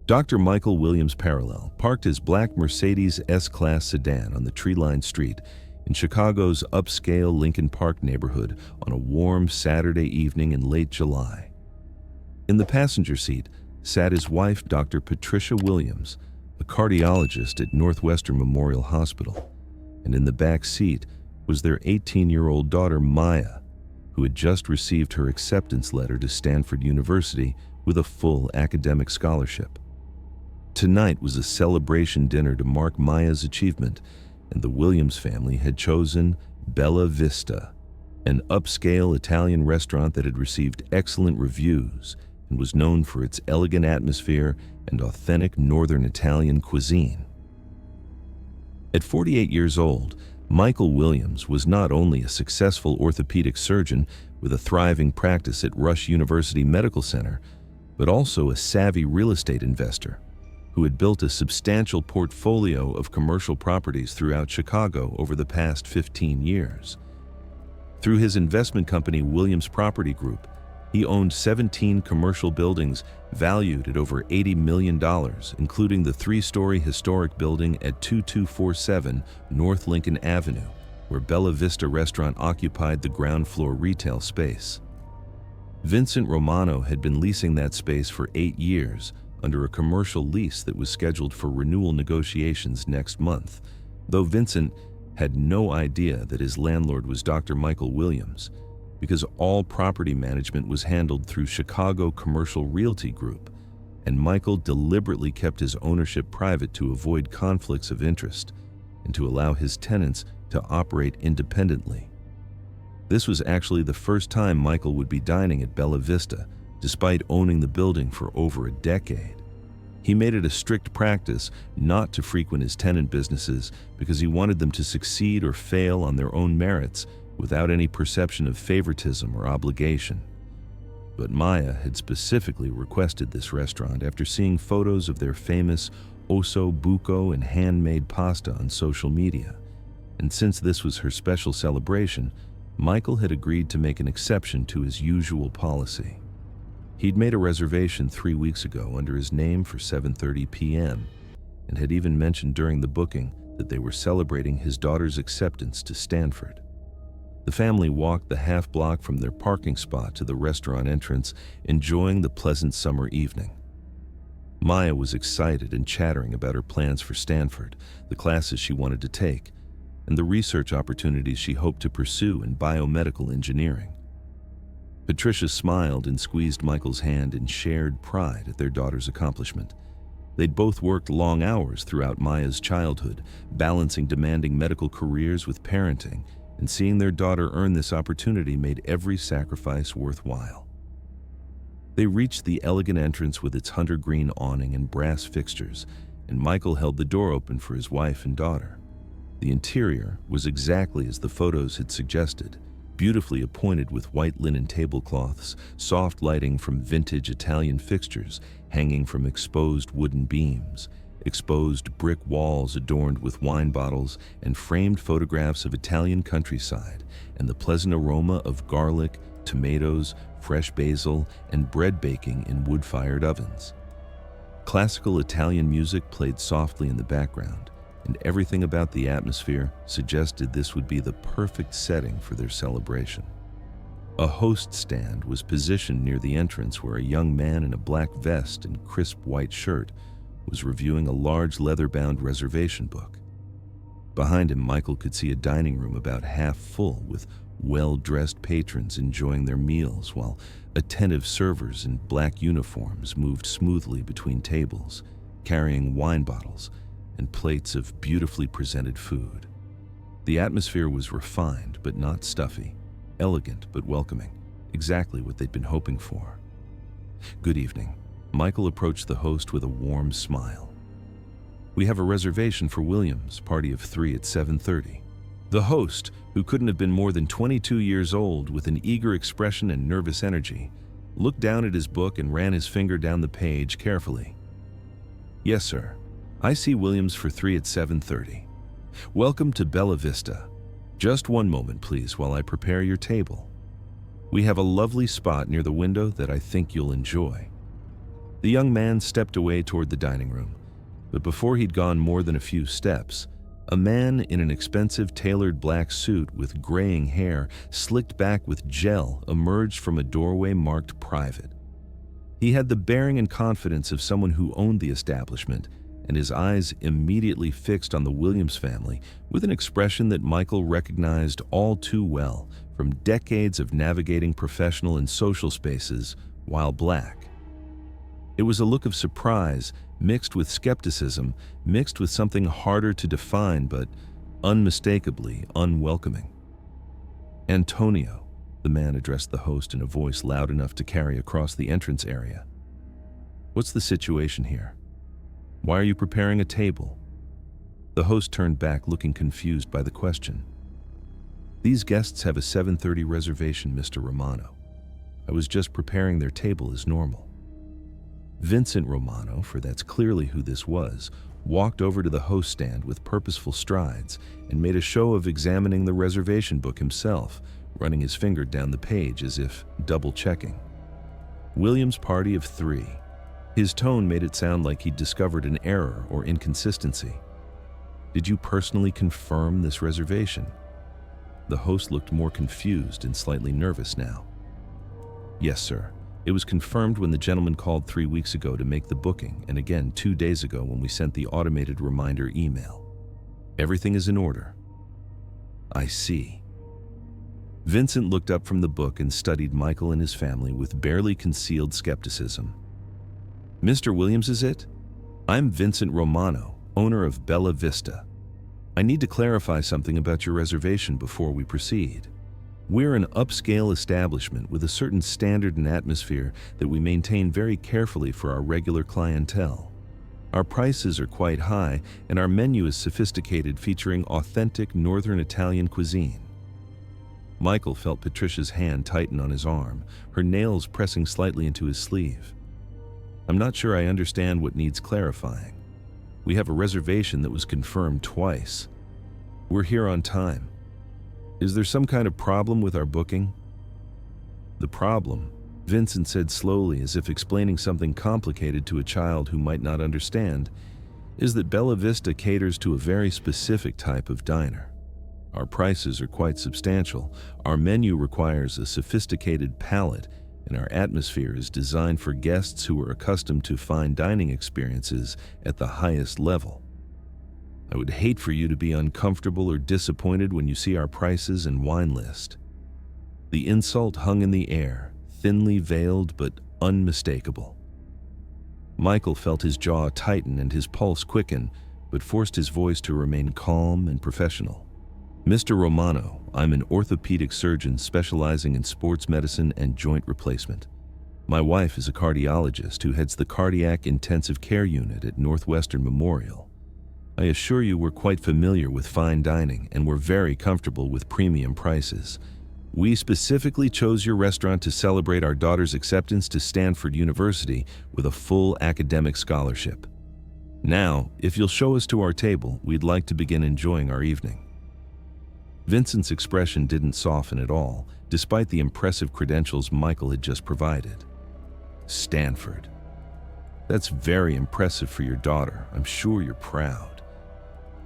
Dr. Michael Williams Parallel parked his black Mercedes S-Class sedan on the tree-lined street in Chicago's upscale Lincoln Park neighborhood on a warm Saturday evening in late July. In the passenger seat sat his wife, Dr. Patricia Williams, a cardiologist at Northwestern Memorial Hospital, and in the back seat was their 18-year-old daughter, Maya, who had just received her acceptance letter to Stanford University with a full academic scholarship. Tonight was a celebration dinner to mark Maya's achievement, and the Williams family had chosen Bella Vista, an upscale Italian restaurant that had received excellent reviews and was known for its elegant atmosphere and authentic Northern Italian cuisine. At 48 years old, Michael Williams was not only a successful orthopedic surgeon with a thriving practice at Rush University Medical Center, but also a savvy real estate investor who had built a substantial portfolio of commercial properties throughout Chicago over the past 15 years. Through his investment company, Williams Property Group, he owned 17 commercial buildings valued at over $80 million, including the 3-story historic building at 2247 North Lincoln Avenue, where Bella Vista Restaurant occupied the ground floor retail space. Vincent Romano had been leasing that space for 8 years under a commercial lease that was scheduled for renewal negotiations next month, though Vincent had no idea that his landlord was Dr. Michael Williams, because all property management was handled through Chicago Commercial Realty Group, and Michael deliberately kept his ownership private to avoid conflicts of interest and to allow his tenants to operate independently. This was actually the first time Michael would be dining at Bella Vista, despite owning the building for over a decade. He made it a strict practice not to frequent his tenant businesses because he wanted them to succeed or fail on their own merits without any perception of favoritism or obligation. But Maya had specifically requested this restaurant after seeing photos of their famous osso buco and handmade pasta on social media. And since this was her special celebration, Michael had agreed to make an exception to his usual policy. He'd made a reservation 3 weeks ago under his name for 7:30 p.m. and had even mentioned during the booking that they were celebrating his daughter's acceptance to Stanford. The family walked the half block from their parking spot to the restaurant entrance, enjoying the pleasant summer evening. Maya was excited and chattering about her plans for Stanford, the classes she wanted to take, and the research opportunities she hoped to pursue in biomedical engineering. Patricia smiled and squeezed Michael's hand in shared pride at their daughter's accomplishment. They'd both worked long hours throughout Maya's childhood, balancing demanding medical careers with parenting, and seeing their daughter earn this opportunity made every sacrifice worthwhile. They reached the elegant entrance with its hunter green awning and brass fixtures, and Michael held the door open for his wife and daughter. The interior was exactly as the photos had suggested, beautifully appointed with white linen tablecloths, soft lighting from vintage Italian fixtures hanging from exposed wooden beams, exposed brick walls adorned with wine bottles, and framed photographs of Italian countryside, and the pleasant aroma of garlic, tomatoes, fresh basil, and bread baking in wood-fired ovens. Classical Italian music played softly in the background, and everything about the atmosphere suggested this would be the perfect setting for their celebration. A host stand was positioned near the entrance where a young man in a black vest and crisp white shirt was reviewing a large leather-bound reservation book. Behind him, Michael could see a dining room about half full with well-dressed patrons enjoying their meals while attentive servers in black uniforms moved smoothly between tables, carrying wine bottles and plates of beautifully presented food. The atmosphere was refined but not stuffy, elegant but welcoming, exactly what they'd been hoping for. "Good evening." Michael approached the host with a warm smile. "We have a reservation for Williams, party of 3 at 7:30. The host, who couldn't have been more than 22 years old with an eager expression and nervous energy, looked down at his book and ran his finger down the page carefully. "Yes, sir. I see Williams for 3 at 7:30. Welcome to Bella Vista. Just one moment, please, while I prepare your table. We have a lovely spot near the window that I think you'll enjoy." The young man stepped away toward the dining room, but before he'd gone more than a few steps, a man in an expensive tailored black suit with graying hair slicked back with gel emerged from a doorway marked private. He had the bearing and confidence of someone who owned the establishment, and his eyes immediately fixed on the Williams family with an expression that Michael recognized all too well from decades of navigating professional and social spaces while black. It was a look of surprise, mixed with skepticism, mixed with something harder to define but unmistakably unwelcoming. "Antonio," the man addressed the host in a voice loud enough to carry across the entrance area. "What's the situation here? Why are you preparing a table?" The host turned back, looking confused by the question. "These guests have a 7:30 reservation, Mr. Romano. I was just preparing their table as normal." Vincent Romano, for that's clearly who this was, walked over to the host stand with purposeful strides and made a show of examining the reservation book himself, running his finger down the page as if double-checking. "Williams' party of 3. His tone made it sound like he'd discovered an error or inconsistency. "Did you personally confirm this reservation?" The host looked more confused and slightly nervous now. "Yes, sir. It was confirmed when the gentleman called 3 weeks ago to make the booking, and again 2 days ago when we sent the automated reminder email. Everything is in order." "I see." Vincent looked up from the book and studied Michael and his family with barely concealed skepticism. "Mr. Williams, is it? I'm Vincent Romano, owner of Bella Vista. I need to clarify something about your reservation before we proceed. We're an upscale establishment with a certain standard and atmosphere that we maintain very carefully for our regular clientele. Our prices are quite high, and our menu is sophisticated, featuring authentic Northern Italian cuisine." Michael felt Patricia's hand tighten on his arm, her nails pressing slightly into his sleeve. "I'm not sure I understand what needs clarifying. We have a reservation that was confirmed twice. We're here on time. Is there some kind of problem with our booking?" "The problem," Vincent said slowly, as if explaining something complicated to a child who might not understand, "is that Bella Vista caters to a very specific type of diner. Our prices are quite substantial, our menu requires a sophisticated palate, and our atmosphere is designed for guests who are accustomed to fine dining experiences at the highest level. I would hate for you to be uncomfortable or disappointed when you see our prices and wine list." The insult hung in the air, thinly veiled but unmistakable. Michael felt his jaw tighten and his pulse quicken, but forced his voice to remain calm and professional. "Mr. Romano, I'm an orthopedic surgeon specializing in sports medicine and joint replacement. My wife is a cardiologist who heads the cardiac intensive care unit at Northwestern Memorial. I assure you we're quite familiar with fine dining, and we're very comfortable with premium prices. We specifically chose your restaurant to celebrate our daughter's acceptance to Stanford University with a full academic scholarship. Now, if you'll show us to our table, we'd like to begin enjoying our evening." Vincent's expression didn't soften at all, despite the impressive credentials Michael had just provided. "Stanford. That's very impressive for your daughter. I'm sure you're proud.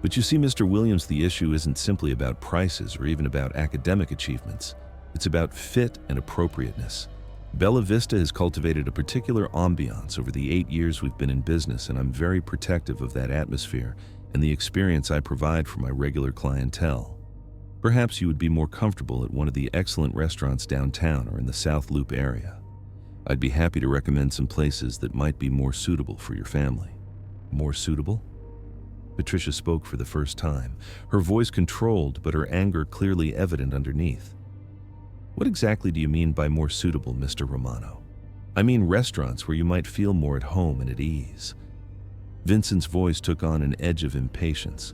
But you see, Mr. Williams, the issue isn't simply about prices or even about academic achievements. It's about fit and appropriateness. Bella Vista has cultivated a particular ambiance over the 8 years we've been in business, and I'm very protective of that atmosphere and the experience I provide for my regular clientele. Perhaps you would be more comfortable at one of the excellent restaurants downtown or in the South Loop area. I'd be happy to recommend some places that might be more suitable for your family." "More suitable?" Patricia spoke for the first time, her voice controlled but her anger clearly evident underneath. "What exactly do you mean by more suitable, Mr. Romano?" "I mean restaurants where you might feel more at home and at ease." Vincent's voice took on an edge of impatience,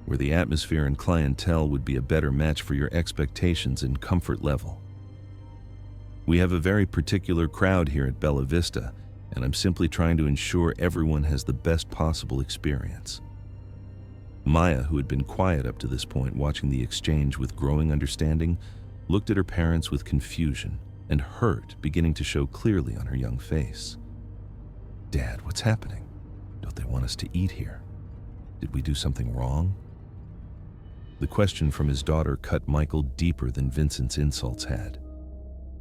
where the atmosphere and clientele would be a better match for your expectations and comfort level. "We have a very particular crowd here at Bella Vista, and I'm simply trying to ensure everyone has the best possible experience." Maya, who had been quiet up to this point, watching the exchange with growing understanding, looked at her parents with confusion and hurt beginning to show clearly on her young face. Dad, what's happening? Don't they want us to eat here? Did we do something wrong? The question from his daughter cut Michael deeper than Vincent's insults had.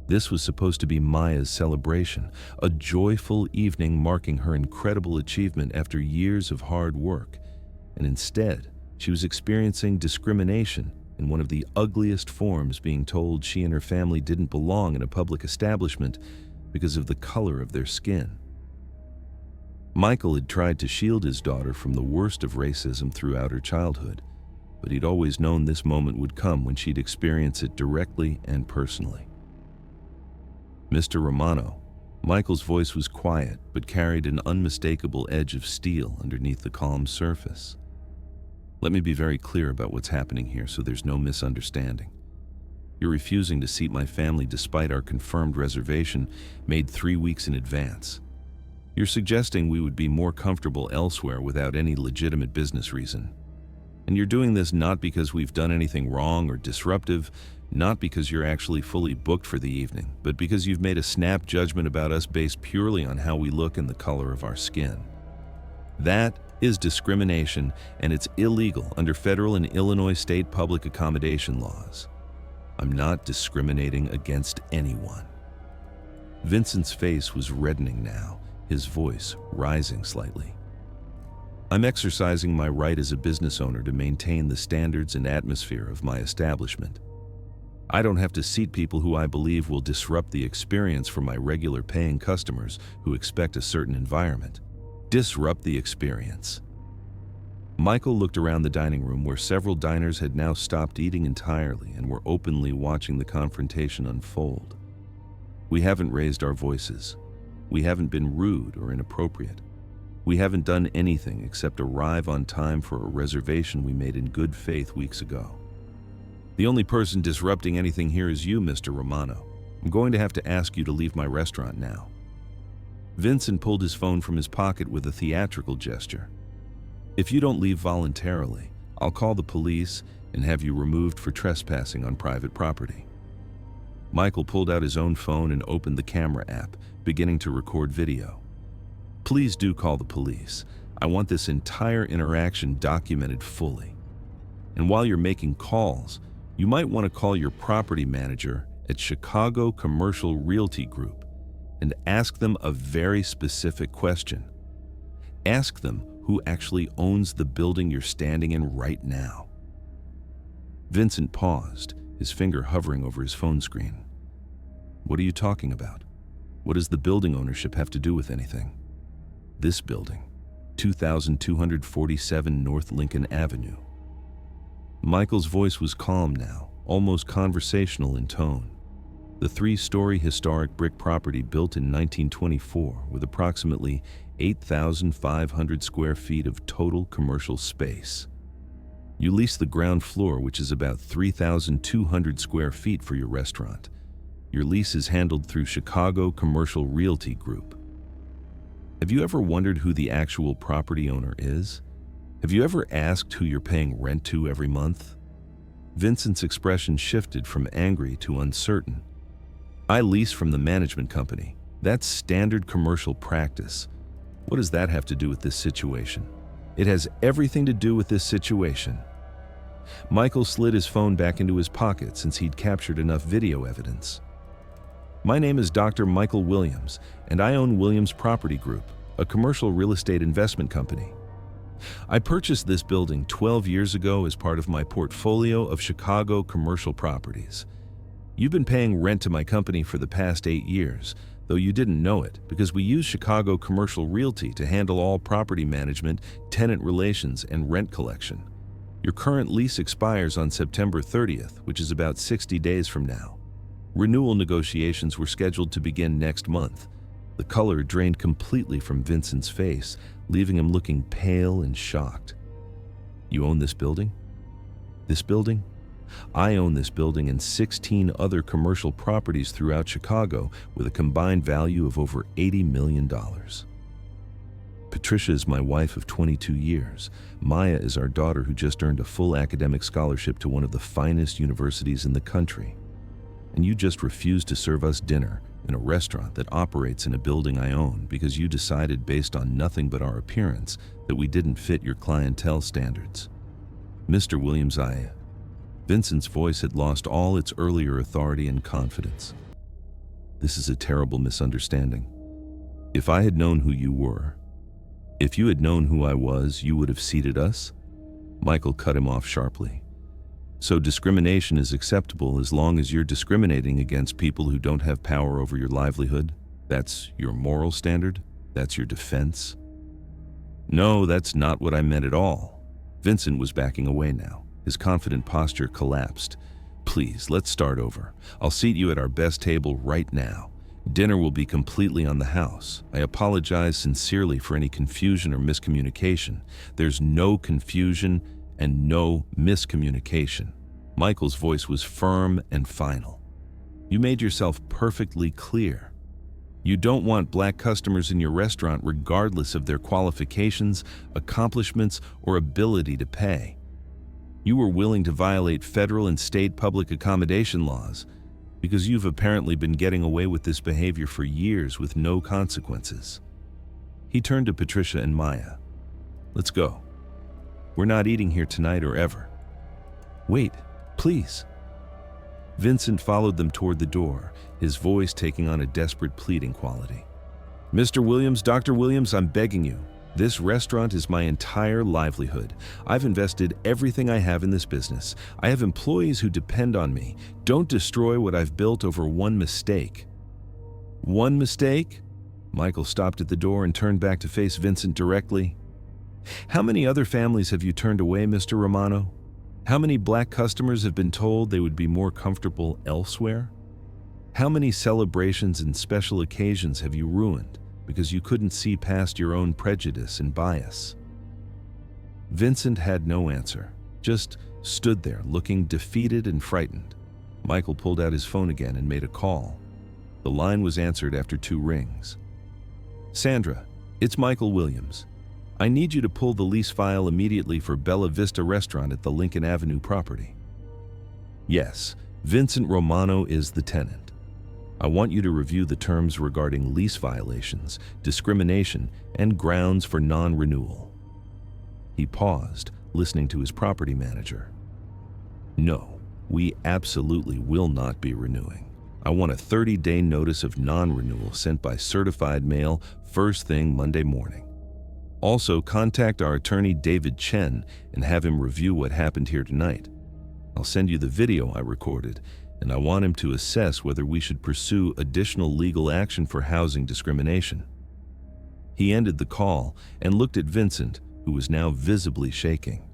This was supposed to be Maya's celebration, a joyful evening marking her incredible achievement after years of hard work. And instead, she was experiencing discrimination in one of the ugliest forms, being told she and her family didn't belong in a public establishment because of the color of their skin. Michael had tried to shield his daughter from the worst of racism throughout her childhood, but he'd always known this moment would come when she'd experience it directly and personally. Mr. Romano, Michael's voice was quiet but carried an unmistakable edge of steel underneath the calm surface. Let me be very clear about what's happening here so there's no misunderstanding. You're refusing to seat my family despite our confirmed reservation made 3 weeks in advance. You're suggesting we would be more comfortable elsewhere without any legitimate business reason. And you're doing this not because we've done anything wrong or disruptive, not because you're actually fully booked for the evening, but because you've made a snap judgment about us based purely on how we look and the color of our skin. That is discrimination, and it's illegal under federal and Illinois state public accommodation laws. I'm not discriminating against anyone. Vincent's face was reddening now, his voice rising slightly. I'm exercising my right as a business owner to maintain the standards and atmosphere of my establishment. I don't have to seat people who I believe will disrupt the experience for my regular paying customers who expect a certain environment. Disrupt the experience. Michael looked around the dining room where several diners had now stopped eating entirely and were openly watching the confrontation unfold. We haven't raised our voices. We haven't been rude or inappropriate. We haven't done anything except arrive on time for a reservation we made in good faith weeks ago. The only person disrupting anything here is you, Mr. Romano. I'm going to have to ask you to leave my restaurant now. Vincent pulled his phone from his pocket with a theatrical gesture. If you don't leave voluntarily, I'll call the police and have you removed for trespassing on private property. Michael pulled out his own phone and opened the camera app, beginning to record video. Please do call the police. I want this entire interaction documented fully. And while you're making calls, you might want to call your property manager at Chicago Commercial Realty Group and ask them a very specific question. Ask them who actually owns the building you're standing in right now. Vincent paused, his finger hovering over his phone screen. What are you talking about? What does the building ownership have to do with anything? This building, 2247 North Lincoln Avenue. Michael's voice was calm now, almost conversational in tone. The 3-story historic brick property built in 1924 with approximately 8,500 square feet of total commercial space. You lease the ground floor, which is about 3,200 square feet for your restaurant. Your lease is handled through Chicago Commercial Realty Group. Have you ever wondered who the actual property owner is? Have you ever asked who you're paying rent to every month? Vincent's expression shifted from angry to uncertain. I lease from the management company. That's standard commercial practice. What does that have to do with this situation? It has everything to do with this situation. Michael slid his phone back into his pocket since he'd captured enough video evidence. My name is Dr. Michael Williams, and I own Williams Property Group, a commercial real estate investment company. I purchased this building 12 years ago as part of my portfolio of Chicago commercial properties. You've been paying rent to my company for the past 8 years, though you didn't know it, because we use Chicago Commercial Realty to handle all property management, tenant relations, and rent collection. Your current lease expires on September 30th, which is about 60 days from now. Renewal negotiations were scheduled to begin next month. The color drained completely from Vincent's face, leaving him looking pale and shocked. You own this building? This building? I own this building and 16 other commercial properties throughout Chicago with a combined value of over $80 million. Patricia is my wife of 22 years. Maya is our daughter who just earned a full academic scholarship to one of the finest universities in the country. And you just refused to serve us dinner in a restaurant that operates in a building I own because you decided based on nothing but our appearance that we didn't fit your clientele standards. Mr. Williams, Vincent's voice had lost all its earlier authority and confidence. This is a terrible misunderstanding. If I had known who you were, if you had known who I was, you would have seated us? Michael cut him off sharply. So discrimination is acceptable as long as you're discriminating against people who don't have power over your livelihood? That's your moral standard? That's your defense? No, that's not what I meant at all. Vincent was backing away now. His confident posture collapsed. Please, let's start over. I'll seat you at our best table right now. Dinner will be completely on the house. I apologize sincerely for any confusion or miscommunication. There's no confusion and no miscommunication. Michael's voice was firm and final. You made yourself perfectly clear. You don't want black customers in your restaurant regardless of their qualifications, accomplishments, or ability to pay. You were willing to violate federal and state public accommodation laws because you've apparently been getting away with this behavior for years with no consequences. He turned to Patricia and Maya. Let's go. We're not eating here tonight or ever. Wait, please. Vincent followed them toward the door, his voice taking on a desperate pleading quality. Mr. Williams, Dr. Williams, I'm begging you. This restaurant is my entire livelihood. I've invested everything I have in this business. I have employees who depend on me. Don't destroy what I've built over one mistake. One mistake? Michael stopped at the door and turned back to face Vincent directly. How many other families have you turned away, Mr. Romano? How many black customers have been told they would be more comfortable elsewhere? How many celebrations and special occasions have you ruined because you couldn't see past your own prejudice and bias? Vincent had no answer, just stood there looking defeated and frightened. Michael pulled out his phone again and made a call. The line was answered after 2 rings. Sandra, it's Michael Williams. I need you to pull the lease file immediately for Bella Vista restaurant at the Lincoln Avenue property. Yes, Vincent Romano is the tenant. I want you to review the terms regarding lease violations, discrimination, and grounds for non-renewal. He paused, listening to his property manager. No, we absolutely will not be renewing. I want a 30-day notice of non-renewal sent by certified mail first thing Monday morning. Also, contact our attorney David Chen and have him review what happened here tonight. I'll send you the video I recorded, and I want him to assess whether we should pursue additional legal action for housing discrimination. He ended the call and looked at Vincent, who was now visibly shaking.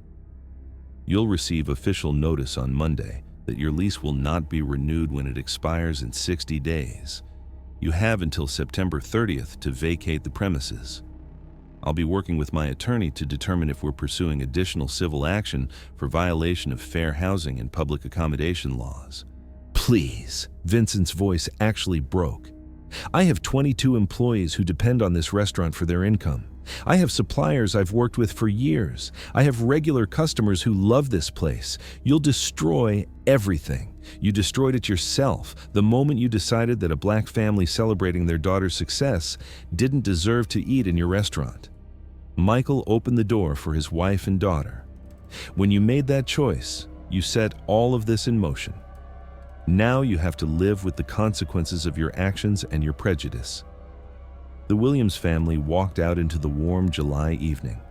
You'll receive official notice on Monday that your lease will not be renewed when it expires in 60 days. You have until September 30th to vacate the premises. I'll be working with my attorney to determine if we're pursuing additional civil action for violation of fair housing and public accommodation laws. Please, Vincent's voice actually broke. I have 22 employees who depend on this restaurant for their income. I have suppliers I've worked with for years. I have regular customers who love this place. You'll destroy everything. You destroyed it yourself the moment you decided that a black family celebrating their daughter's success didn't deserve to eat in your restaurant. Michael opened the door for his wife and daughter. When you made that choice, you set all of this in motion. Now you have to live with the consequences of your actions and your prejudice. The Williams family walked out into the warm July evening.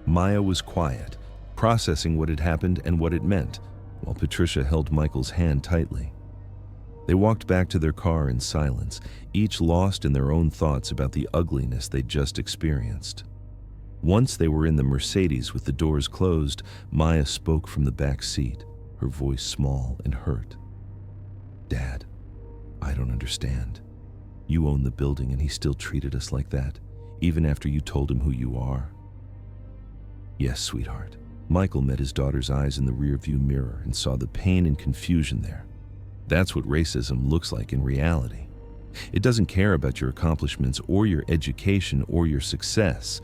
Maya was quiet, processing what had happened and what it meant, while Patricia held Michael's hand tightly. They walked back to their car in silence, each lost in their own thoughts about the ugliness they'd just experienced. Once they were in the Mercedes with the doors closed, Maya spoke from the back seat, her voice small and hurt. Dad, I don't understand. You own the building and he still treated us like that, even after you told him who you are. Yes, sweetheart. Michael met his daughter's eyes in the rearview mirror and saw the pain and confusion there. That's what racism looks like in reality. It doesn't care about your accomplishments or your education or your success.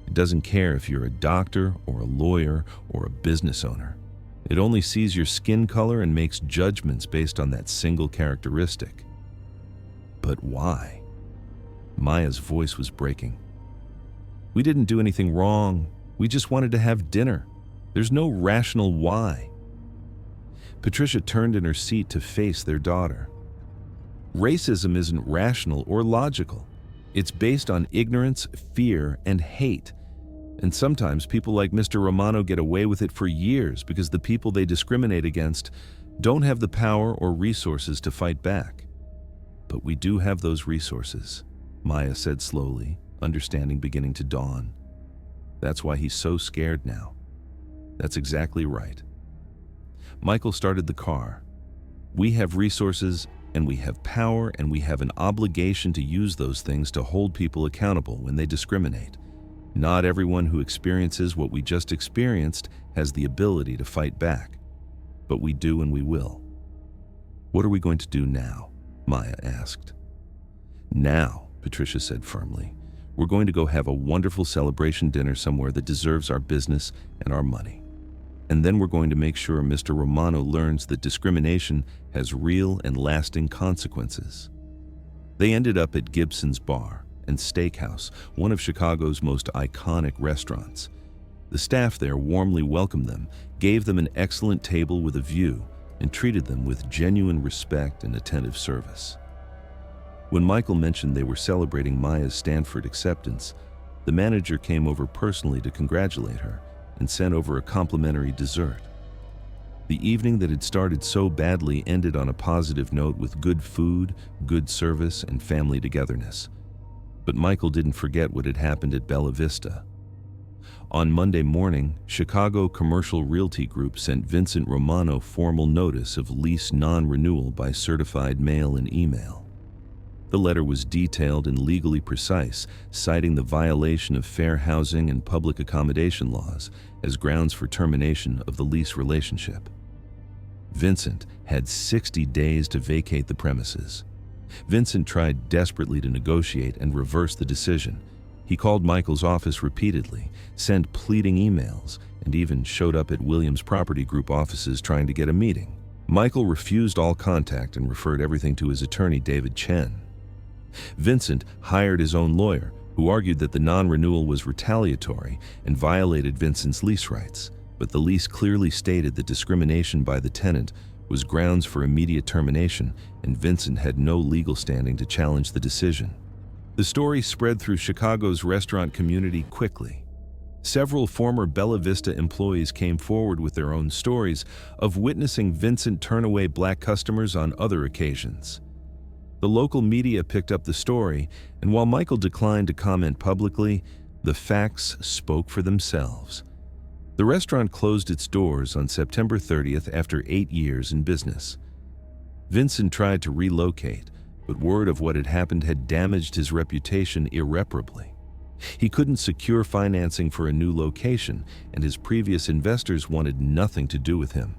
It doesn't care if you're a doctor or a lawyer or a business owner. It only sees your skin color and makes judgments based on that single characteristic. But why? Maya's voice was breaking. We didn't do anything wrong. We just wanted to have dinner. There's no rational why. Patricia turned in her seat to face their daughter. Racism isn't rational or logical. It's based on ignorance, fear, and hate. And sometimes people like Mr. Romano get away with it for years because the people they discriminate against don't have the power or resources to fight back. But we do have those resources, Maya said slowly, understanding beginning to dawn. That's why he's so scared now. That's exactly right. Michael started the car. We have resources, and we have power, and we have an obligation to use those things to hold people accountable when they discriminate. Not everyone who experiences what we just experienced has the ability to fight back, but we do and we will. What are we going to do now? Maya asked. Now, Patricia said firmly, we're going to go have a wonderful celebration dinner somewhere that deserves our business and our money. And then we're going to make sure Mr. Romano learns that discrimination has real and lasting consequences. They ended up at Gibson's Bar and Steakhouse, one of Chicago's most iconic restaurants. The staff there warmly welcomed them, gave them an excellent table with a view, and treated them with genuine respect and attentive service. When Michael mentioned they were celebrating Maya's Stanford acceptance, the manager came over personally to congratulate her and sent over a complimentary dessert. The evening that had started so badly ended on a positive note with good food, good service, and family togetherness. But Michael didn't forget what had happened at Bella Vista. On Monday morning, Chicago Commercial Realty Group sent Vincent Romano formal notice of lease non-renewal by certified mail and email. The letter was detailed and legally precise, citing the violation of fair housing and public accommodation laws as grounds for termination of the lease relationship. Vincent had 60 days to vacate the premises. Vincent tried desperately to negotiate and reverse the decision. He called Michael's office repeatedly, sent pleading emails, and even showed up at Williams Property Group offices trying to get a meeting. Michael refused all contact and referred everything to his attorney, David Chen. Vincent hired his own lawyer, who argued that the non-renewal was retaliatory and violated Vincent's lease rights, but the lease clearly stated that discrimination by the tenant was grounds for immediate termination, and Vincent had no legal standing to challenge the decision. The story spread through Chicago's restaurant community quickly. Several former Bella Vista employees came forward with their own stories of witnessing Vincent turn away black customers on other occasions. The local media picked up the story, and while Michael declined to comment publicly, the facts spoke for themselves. The restaurant closed its doors on September 30th after 8 years in business. Vincent tried to relocate, but word of what had happened had damaged his reputation irreparably. He couldn't secure financing for a new location, and his previous investors wanted nothing to do with him.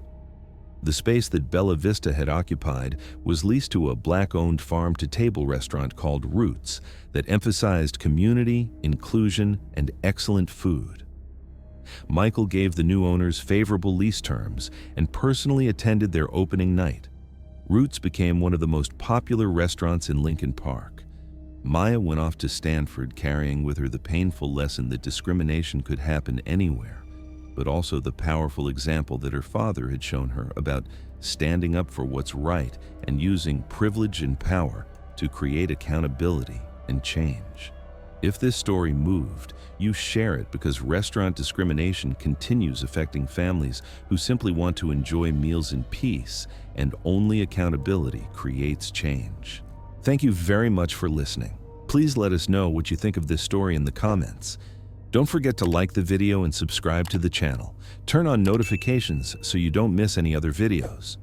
The space that Bella Vista had occupied was leased to a black-owned farm-to-table restaurant called Roots that emphasized community, inclusion, and excellent food. Michael gave the new owners favorable lease terms and personally attended their opening night. Roots became one of the most popular restaurants in Lincoln Park. Maya went off to Stanford carrying with her the painful lesson that discrimination could happen anywhere, but also the powerful example that her father had shown her about standing up for what's right and using privilege and power to create accountability and change. If this story moved, you share it because restaurant discrimination continues affecting families who simply want to enjoy meals in peace, and only accountability creates change. Thank you very much for listening. Please let us know what you think of this story in the comments. Don't forget to like the video and subscribe to the channel. Turn on notifications so you don't miss any other videos.